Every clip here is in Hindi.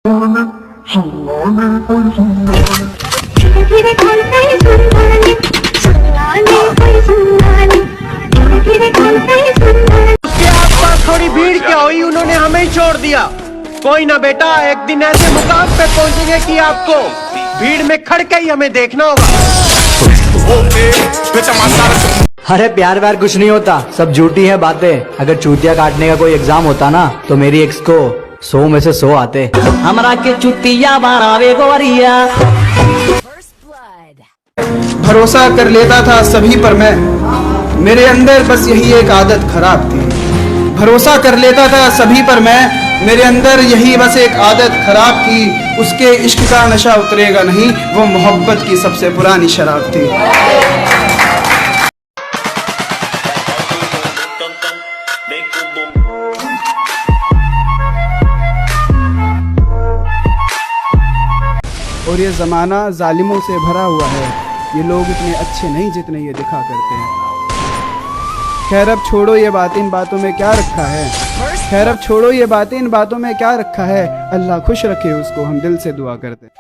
थोड़ी भीड़ क्या हुई, उन्होंने हमें ही छोड़ दिया। कोई ना बेटा, एक दिन ऐसे मुकाम पे पहुंचेंगे कि आपको भीड़ में खड़के ही हमें देखना होगा। अरे प्यार व्यार कुछ नहीं होता, सब झूठी है बातें। अगर चूतिया काटने का कोई एग्जाम होता ना तो मेरी एक्स को 100 में से 100 आते। हमरा के चुतिया बनावे गोरिया। भरोसा कर लेता था सभी पर मैं, मेरे अंदर बस यही एक आदत खराब थी। भरोसा कर लेता था सभी पर मैं, मेरे अंदर यही बस एक आदत खराब थी। उसके इश्क का नशा उतरेगा नहीं, वो मोहब्बत की सबसे पुरानी शराब थी। और ये ज़माना जालिमों से भरा हुआ है, ये लोग इतने अच्छे नहीं जितने ये दिखा करते हैं। खैर अब छोड़ो ये बातें, इन बातों में क्या रखा है। खैर अब छोड़ो ये बातें, इन बातों में क्या रखा है। अल्लाह खुश रखे उसको, हम दिल से दुआ करते हैं।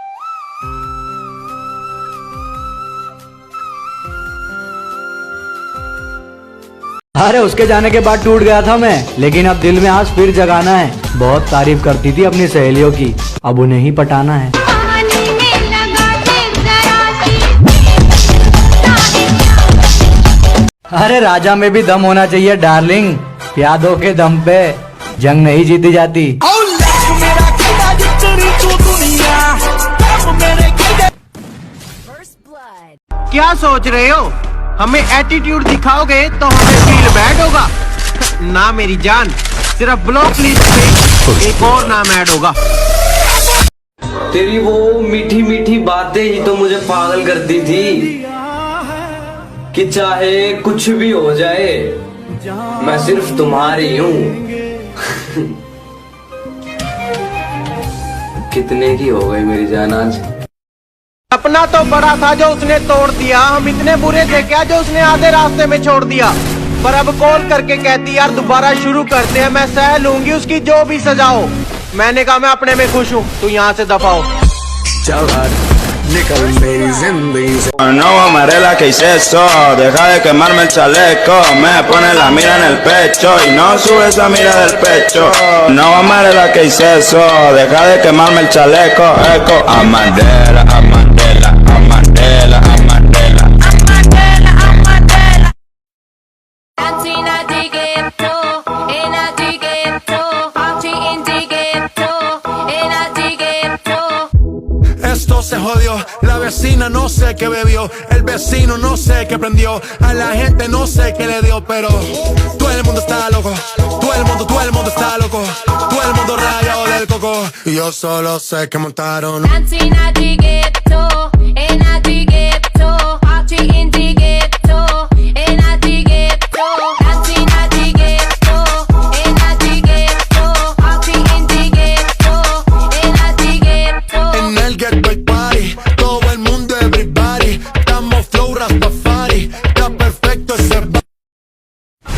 अरे उसके जाने के बाद टूट गया था मैं, लेकिन अब दिल में आज फिर जगाना है। बहुत तारीफ करती थी अपनी सहेलियों की, अब उन्हें ही पटाना है। अरे राजा में भी दम होना चाहिए डार्लिंग, यादों के दम पे जंग नहीं जीती जाती। क्या सोच रहे हो, हमें एटीट्यूड दिखाओगे तो हमें फील बैड होगा? ना मेरी जान, सिर्फ ब्लॉक लिस्ट पे एक और नाम ऐड होगा। तेरी वो मीठी मीठी बातें ही तो मुझे पागल करती थी कि चाहे कुछ भी हो जाए मैं सिर्फ तुम्हारी हूँ। कितने की हो गई मेरी जान आज। अपना तो बड़ा था जो उसने तोड़ दिया, हम इतने बुरे थे क्या जो उसने आधे रास्ते में छोड़ दिया। पर अब कॉल करके कहती यार दोबारा शुरू करते हैं, मैं सह लूंगी उसकी जो भी सजा हो। मैंने कहा मैं अपने में खुश हूँ, तू यहाँ से दफा हो। चल निकल मेरी जिंदगी से। No amarela, que hice eso, deja de quemarme el chaleco, me pone la mira en el pecho y no sube esa mira del pecho. No amarela, que hice eso, deja de quemarme el chaleco, eco. Amandela, Amandela, Amandela, Amandela, Amandela, Amandela. Esto se jodió, la vecina no sé qué bebió, el vecino no sé qué prendió, a la gente no sé qué le dio, pero todo el mundo está loco, todo el mundo está loco, todo el mundo rayado del coco, y yo solo sé que montaron.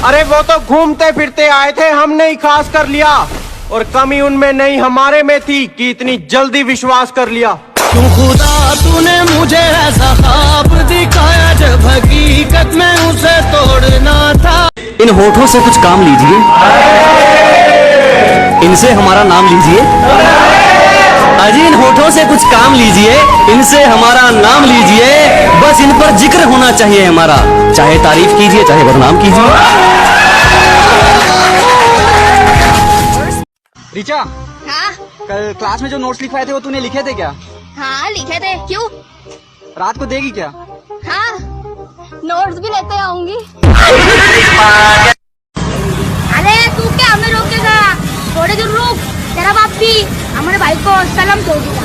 अरे वो तो घूमते फिरते आए थे, हमने ही खास कर लिया। और कमी उनमें नहीं हमारे में थी कि इतनी जल्दी विश्वास कर लिया। क्यों खुदा तूने मुझे ऐसा ख्वाब दिखाया जब हकीकत में उसे तोड़ना था। इन होठों से कुछ काम लीजिए, इनसे हमारा नाम लीजिए। अजी इन होठों से कुछ काम लीजिए, इनसे हमारा नाम लीजिए। बस इन पर जिक्र होना चाहिए हमारा, चाहे तारीफ कीजिए चाहे बदनाम कीजिए। रिचा, हाँ? कल क्लास में जो नोट्स लिखवाए थे वो तूने लिखे थे क्या? हाँ लिखे थे। क्यों? रात को देगी क्या? हाँ नोट्स भी लेते आऊंगी। अरे तू क्या हमें रोकेगा? थोड़े दूर रुक, तेरा बाप भी हमारे भाई को सलाम दो दिया।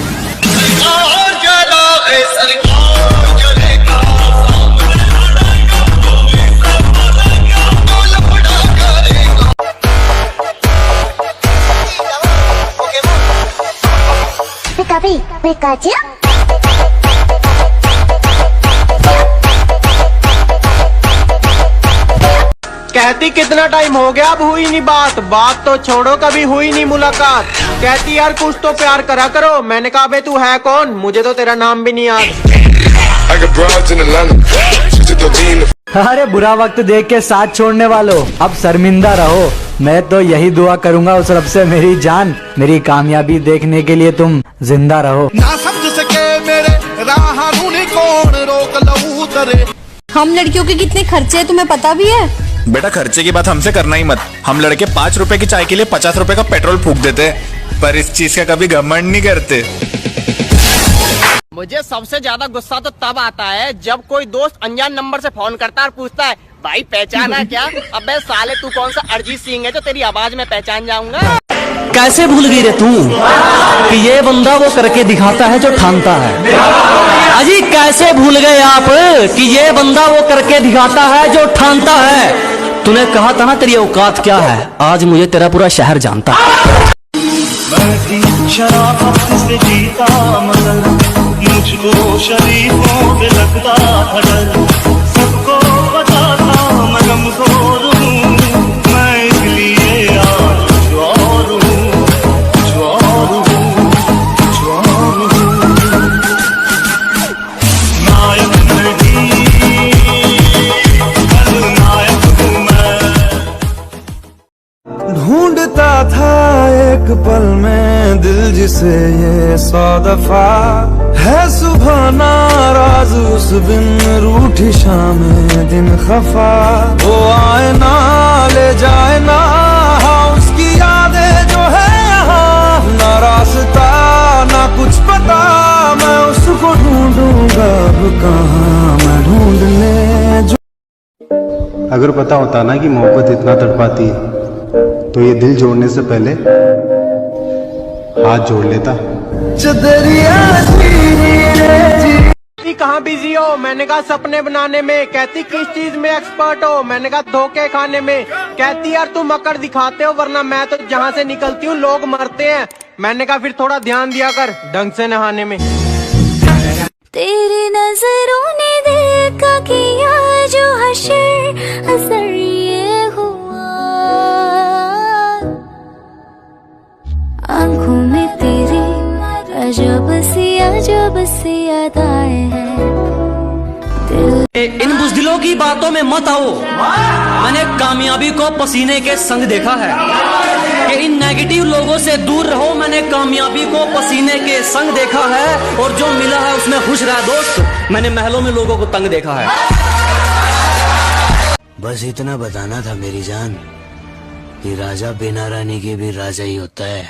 पिकाचू कहती कितना टाइम हो गया, अब हुई नहीं बात। बात तो छोड़ो, कभी हुई नहीं मुलाकात। कहती यार कुछ तो प्यार करा करो। मैंने कहा बे तू है कौन, मुझे तो तेरा नाम भी नहीं याद। अरे बुरा वक्त देख के साथ छोड़ने वालों, अब शर्मिंदा रहो। मैं तो यही दुआ करूंगा उस रब से मेरी जान, मेरी कामयाबी देखने के लिए तुम जिंदा रहो। ना समझ सके मेरे राह नूनी कौन रोक लऊ तरे। हम लड़कियों के कितने खर्चे हैं तुम्हें पता भी है? बेटा खर्चे की बात हमसे करना ही मत। हम लड़के 5 रुपए की चाय के लिए 50 रुपए का पेट्रोल फूंक देते, पर इस चीज का कभी घमंड नहीं करते। मुझे सबसे ज्यादा गुस्सा तो तब आता है जब कोई दोस्त अनजान नंबर से फोन करता है और पूछता है भाई पहचाना क्या? अबे साले तू कौन सा अरिजीत सिंह है जो तेरी आवाज में पहचान जाऊंगा? कैसे भूल गई रे तू कि ये बंदा वो करके दिखाता है जो ठानता है। अजी कैसे भूल गए आप कि ये बंदा वो करके दिखाता है जो ठानता है। तूने कहा था ना तेरी औकात क्या है, आज मुझे तेरा पूरा शहर जानता है। शराफत से जीता मगर मुझको शरीफों पे लगता था डर। सबको पता था मैं कमजोर हूँ, मैं इसलिए यार कुछ और हूँ, कुछ और हूँ, कुछ और हूँ। नायक नहीं खलनायक हूँ मैं। ढूंढता था एक पल में दिल जिसे ये 100 दफा है सुबह नाराज उस बिन रूठी शाम दिन खफा। वो आए ना ले जाए ना उसकी यादें जो है यहाँ, ना रास्ता ना कुछ पता मैं उसको ढूंढूंगा अब कहाँ मैं ढूंढने जो। अगर पता होता ना कि मोहब्बत इतना तड़पाती है तो ये दिल जोड़ने से पहले हाथ जोड़ लेता। कहाँ बिजी हो? मैंने कहा सपने बनाने में। कहती किस चीज में एक्सपर्ट हो? मैंने कहा धोखे खाने में। कहती यार तुम अकड़ दिखाते हो वरना मैं तो जहाँ से निकलती हूँ लोग मरते हैं। मैंने कहा फिर थोड़ा ध्यान दिया कर ढंग से नहाने में। तेरी नजरों ने देखा किया जो हशर असर ये हुआ, आंखों में तेरी अजब सी अदाएं हैं। इन बुज़दिलों की बातों में मत आओ। मैंने कामयाबी को पसीने के संग देखा है कि इन नेगेटिव लोगों से दूर रहो। मैंने कामयाबी को पसीने के संग देखा है और जो मिला है उसमें खुश रहा दोस्त। मैंने महलों में लोगों को तंग देखा है। बस इतना बताना था मेरी जान कि राजा बिना रानी के भी राजा ही होता है।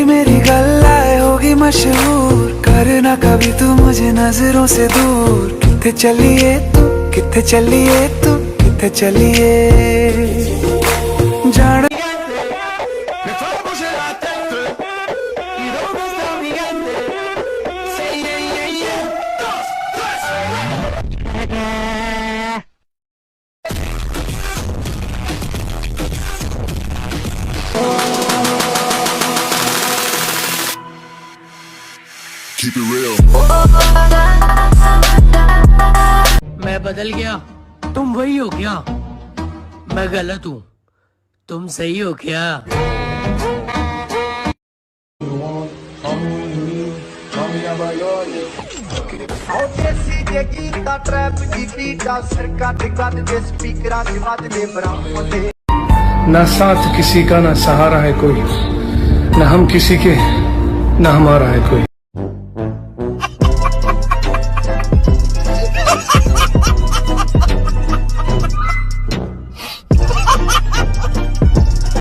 मेरी गल्लाए होगी मशहूर, करना कभी तू मुझे नजरों से दूर। किथे चलिए तू, किथे चलिए तू, किथे चलिए जान। Keep it real. मैं बदल गया, तुम वही हो क्या? मैं गलत हूँ, तुम सही हो क्या? ना साथ किसी का ना सहारा है कोई, ना हम किसी के ना हमारा है कोई।